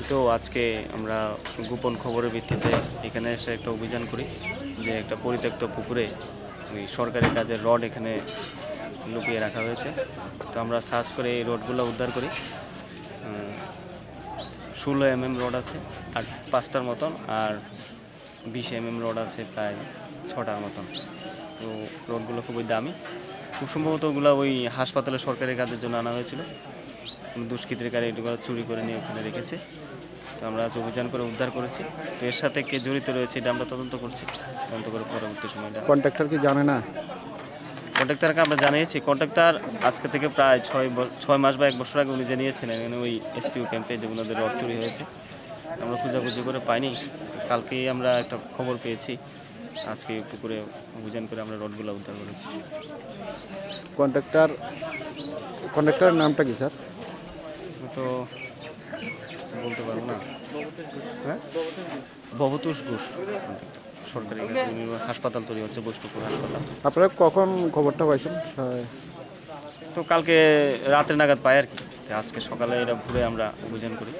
তো আজকে আমরা গোপন খবরের ভিত্তিতে এখানে এসে একটা অভিযান করি যে একটা পরিত্যক্ত পুকুরে ওই সরকারি কাজের রড এখানে লুকিয়ে রাখা হয়েছে। তো আমরা সার্চ করে এই রডগুলো উদ্ধার করি। 16 mm রড আছে আর 5টার মতন, আর 20 mm রড আছে প্রায় 6টার মতন। তো রডগুলো খুবই দামি, খুব সম্ভবত ওগুলো ওই হাসপাতালে সরকারি কাজের জন্য আনা হয়েছিল। দুষ্কৃতিকারী এগুলো চুরি করে নিয়ে ওখানে রেখেছে। তো আমরা আজ অভিযান করে উদ্ধার করেছি। তো এর সাথে কে জড়িত রয়েছে এটা আমরা তদন্ত করছি, তদন্ত করে পরবর্তী সময়টা। কন্ট্রাক্টর কি জানে না? কন্ট্রাক্টরকে আমরা জানিয়েছি। কন্ট্রাক্টর আজকে থেকে প্রায় 6 মাস বা 1 বছর আগে উনি জানিয়েছিলেন এখানে ওই এসপিও ক্যাম্পে যে ওনাদের রড চুরি হয়েছে। আমরা খোঁজাখুঁজি করে পাইনি। কালকেই আমরা একটা খবর পেয়েছি, আজকে পুকুরে অভিযান করে আমরা রডগুলো উদ্ধার করেছি। কন্ট্রাক্টরের নামটা কি স্যার? তো বলতে পারবো না। হ্যাঁ, ভবতোষ ঘোষ, সরকারি হাসপাতাল তৈরি হচ্ছে, বৈষ্ণবপুর হাসপাতাল। আপনারা কখন খবরটা পাইছেন? তো কালকে রাত্রে নাগাদ পাই আর কি। তো আজকে সকালে এটা ঘুরে আমরা অভিযান করি।